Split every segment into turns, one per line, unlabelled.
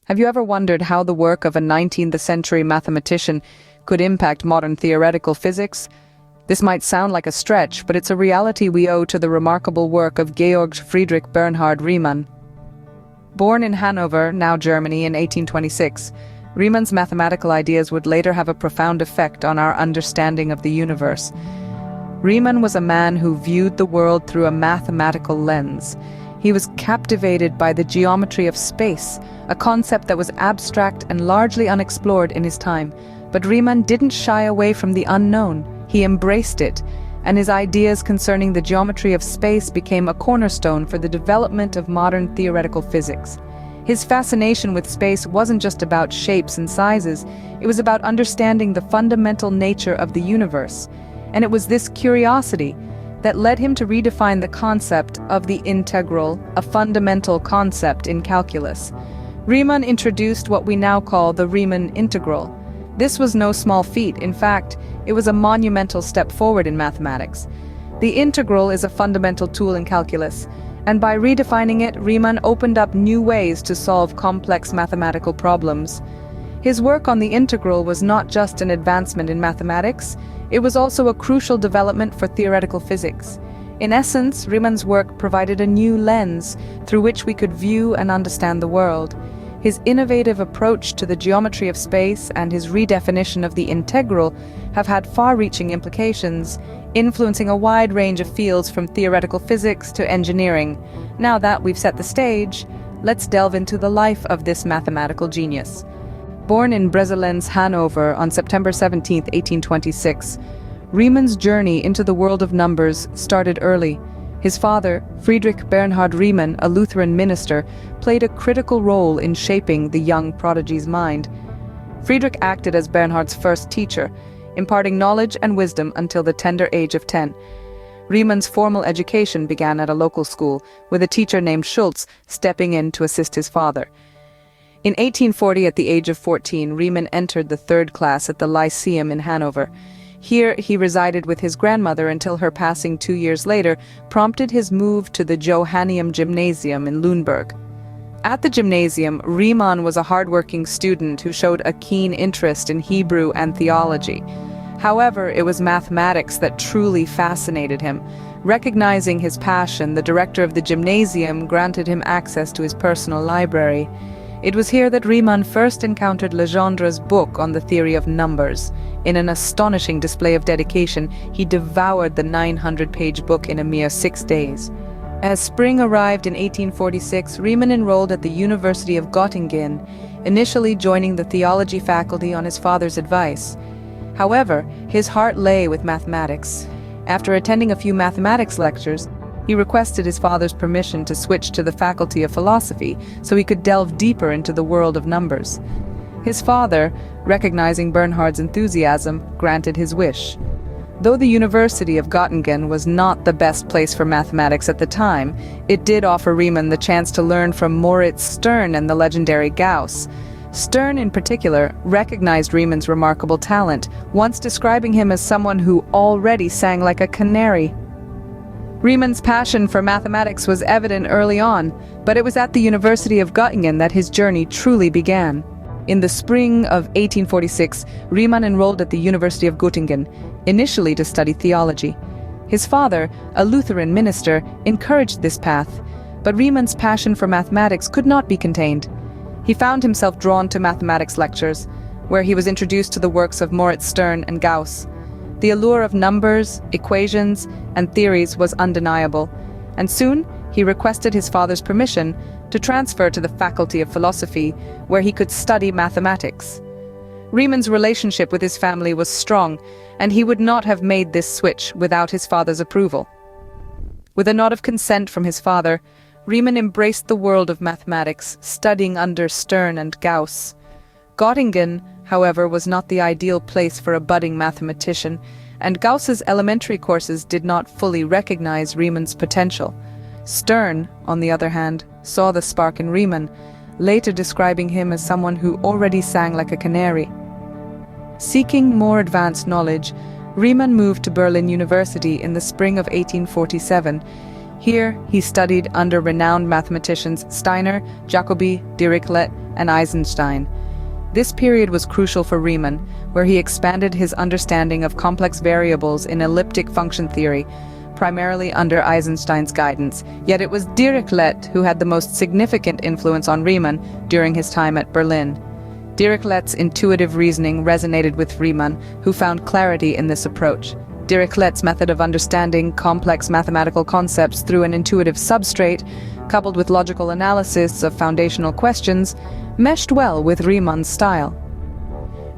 Have you ever wondered how the work of a 19th-century mathematician could impact modern theoretical physics? This might sound like a stretch, but it's a reality we owe to the remarkable work of Georg Friedrich Bernhard Riemann. Born in Hanover, now Germany, in 1826, Riemann's mathematical ideas would later have a profound effect on our understanding of the universe. Riemann was a man who viewed the world through a mathematical lens. He was captivated by the geometry of space, a concept that was abstract and largely unexplored in his time. But Riemann didn't shy away from the unknown. He embraced it, and his ideas concerning the geometry of space became a cornerstone for the development of modern theoretical physics. His fascination with space wasn't just about shapes and sizes, it was about understanding the fundamental nature of the universe. And it was this curiosity that led him to redefine the concept of the integral, a fundamental concept in calculus. Riemann introduced what we now call the Riemann integral. This was no small feat. In fact, it was a monumental step forward in mathematics. The integral is a fundamental tool in calculus, and by redefining it, Riemann opened up new ways to solve complex mathematical problems. His work on the integral was not just an advancement in mathematics, it was also a crucial development for theoretical physics. In essence, Riemann's work provided a new lens through which we could view and understand the world. His innovative approach to the geometry of space and his redefinition of the integral have had far-reaching implications, influencing a wide range of fields from theoretical physics to engineering. Now that we've set the stage, let's delve into the life of this mathematical genius. Born in Breselenz, Hanover on September 17, 1826, Riemann's journey into the world of numbers started early. His father, Friedrich Bernhard Riemann, a Lutheran minister, played a critical role in shaping the young prodigy's mind. Friedrich acted as Bernhard's first teacher, imparting knowledge and wisdom until the tender age of 10. Riemann's formal education began at a local school, with a teacher named Schultz stepping in to assist his father. In 1840, at the age of 14, Riemann entered the third class at the Lyceum in Hanover. Here, he resided with his grandmother until her passing 2 years later prompted his move to the Johanneum Gymnasium in Lüneburg. At the gymnasium, Riemann was a hardworking student who showed a keen interest in Hebrew and theology. However, it was mathematics that truly fascinated him. Recognizing his passion, the director of the gymnasium granted him access to his personal library. It was here that Riemann first encountered Legendre's book on the theory of numbers. In an astonishing display of dedication, he devoured the 900-page book in a mere 6 days. As spring arrived in 1846, Riemann enrolled at the University of Göttingen, initially joining the theology faculty on his father's advice. However, his heart lay with mathematics. After attending a few mathematics lectures, he requested his father's permission to switch to the Faculty of Philosophy so he could delve deeper into the world of numbers. His father, recognizing Bernhard's enthusiasm, granted his wish. Though the University of Göttingen was not the best place for mathematics at the time, it did offer Riemann the chance to learn from Moritz Stern and the legendary Gauss. Stern, in particular, recognized Riemann's remarkable talent, once describing him as someone who already sang like a canary. Riemann's passion for mathematics was evident early on, but it was at the University of Göttingen that his journey truly began. In the spring of 1846, Riemann enrolled at the University of Göttingen, initially to study theology. His father, a Lutheran minister, encouraged this path, but Riemann's passion for mathematics could not be contained. He found himself drawn to mathematics lectures, where he was introduced to the works of Moritz Stern and Gauss. The allure of numbers, equations, and theories was undeniable, and soon he requested his father's permission to transfer to the Faculty of Philosophy, where he could study mathematics. Riemann's relationship with his family was strong, and he would not have made this switch without his father's approval. With a nod of consent from his father, Riemann embraced the world of mathematics, studying under Stern and Gauss. Göttingen, however, was not the ideal place for a budding mathematician, and Gauss's elementary courses did not fully recognize Riemann's potential. Stern, on the other hand, saw the spark in Riemann, later describing him as someone who already sang like a canary. Seeking more advanced knowledge, Riemann moved to Berlin University in the spring of 1847. Here, he studied under renowned mathematicians Steiner, Jacobi, Dirichlet, and Eisenstein. This period was crucial for Riemann, where he expanded his understanding of complex variables in elliptic function theory, primarily under Eisenstein's guidance. Yet it was Dirichlet who had the most significant influence on Riemann during his time at Berlin. Dirichlet's intuitive reasoning resonated with Riemann, who found clarity in this approach. Dirichlet's method of understanding complex mathematical concepts through an intuitive substrate, coupled with logical analysis of foundational questions, meshed well with Riemann's style.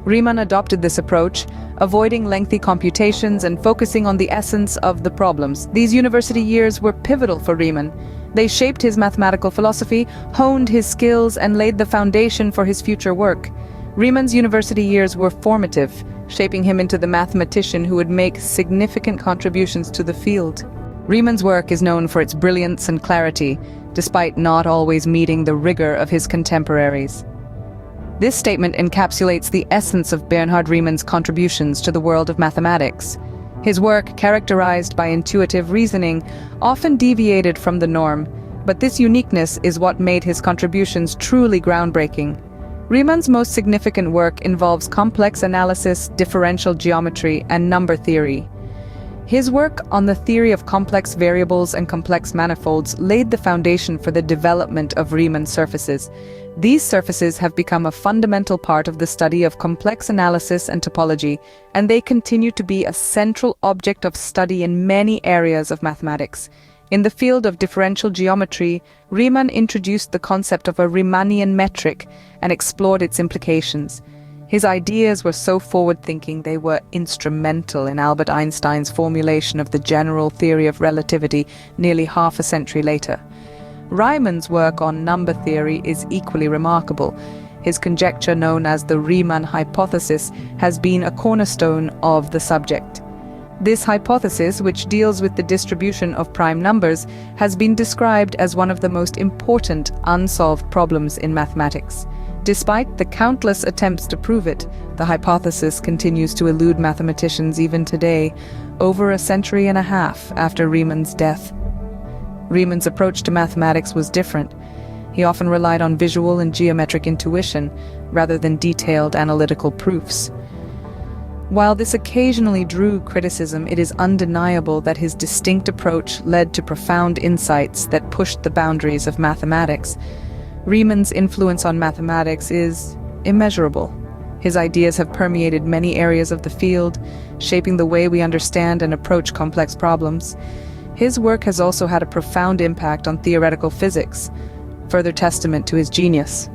Riemann adopted this approach, avoiding lengthy computations and focusing on the essence of the problems. These university years were pivotal for Riemann. They shaped his mathematical philosophy, honed his skills, and laid the foundation for his future work. Riemann's university years were formative, shaping him into the mathematician who would make significant contributions to the field. Riemann's work is known for its brilliance and clarity, despite not always meeting the rigor of his contemporaries. This statement encapsulates the essence of Bernhard Riemann's contributions to the world of mathematics. His work, characterized by intuitive reasoning, often deviated from the norm, but this uniqueness is what made his contributions truly groundbreaking. Riemann's most significant work involves complex analysis, differential geometry, and number theory. His work on the theory of complex variables and complex manifolds laid the foundation for the development of Riemann surfaces. These surfaces have become a fundamental part of the study of complex analysis and topology, and they continue to be a central object of study in many areas of mathematics. In the field of differential geometry, Riemann introduced the concept of a Riemannian metric and explored its implications. His ideas were so forward-thinking they were instrumental in Albert Einstein's formulation of the general theory of relativity nearly half a century later. Riemann's work on number theory is equally remarkable. His conjecture, known as the Riemann hypothesis, has been a cornerstone of the subject. This hypothesis, which deals with the distribution of prime numbers, has been described as one of the most important unsolved problems in mathematics. Despite the countless attempts to prove it, the hypothesis continues to elude mathematicians even today, over a century and a half after Riemann's death. Riemann's approach to mathematics was different. He often relied on visual and geometric intuition, rather than detailed analytical proofs. While this occasionally drew criticism, it is undeniable that his distinct approach led to profound insights that pushed the boundaries of mathematics. Riemann's influence on mathematics is immeasurable. His ideas have permeated many areas of the field, shaping the way we understand and approach complex problems. His work has also had a profound impact on theoretical physics, further testament to his genius.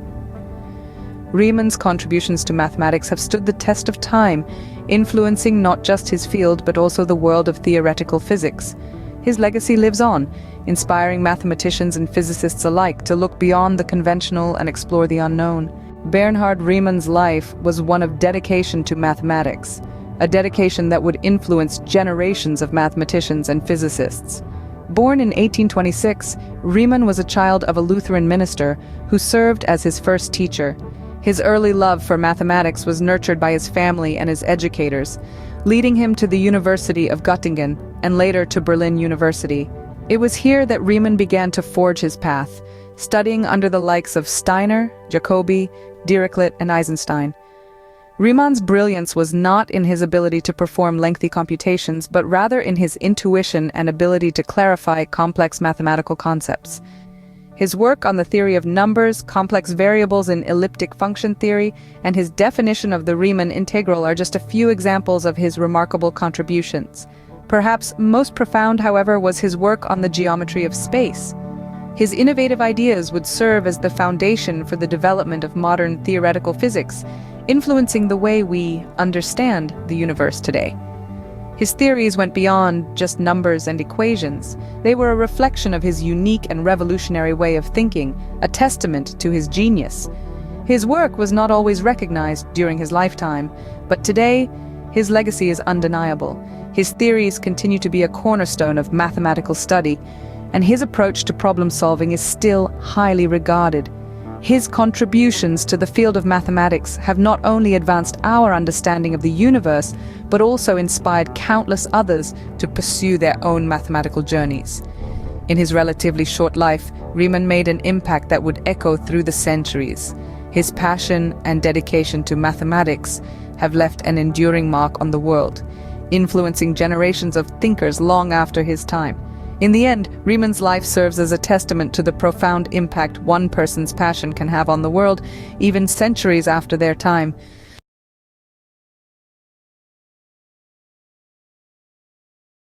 Riemann's contributions to mathematics have stood the test of time, influencing not just his field but also the world of theoretical physics. His legacy lives on, inspiring mathematicians and physicists alike to look beyond the conventional and explore the unknown. Bernhard Riemann's life was one of dedication to mathematics, a dedication that would influence generations of mathematicians and physicists. Born in 1826, Riemann was a child of a Lutheran minister who served as his first teacher. His early love for mathematics was nurtured by his family and his educators, leading him to the University of Göttingen and later to Berlin University. It was here that Riemann began to forge his path, studying under the likes of Steiner, Jacobi, Dirichlet, and Eisenstein. Riemann's brilliance was not in his ability to perform lengthy computations, but rather in his intuition and ability to clarify complex mathematical concepts. His work on the theory of numbers, complex variables in elliptic function theory, and his definition of the Riemann integral are just a few examples of his remarkable contributions. Perhaps most profound, however, was his work on the geometry of space. His innovative ideas would serve as the foundation for the development of modern theoretical physics, influencing the way we understand the universe today. His theories went beyond just numbers and equations. They were a reflection of his unique and revolutionary way of thinking, a testament to his genius. His work was not always recognized during his lifetime, but today, his legacy is undeniable. His theories continue to be a cornerstone of mathematical study, and his approach to problem solving is still highly regarded. His contributions to the field of mathematics have not only advanced our understanding of the universe, but also inspired countless others to pursue their own mathematical journeys. In his relatively short life, Riemann made an impact that would echo through the centuries. His passion and dedication to mathematics have left an enduring mark on the world, influencing generations of thinkers long after his time. In the end, Riemann's life serves as a testament to the profound impact one person's passion can have on the world, even centuries after their time.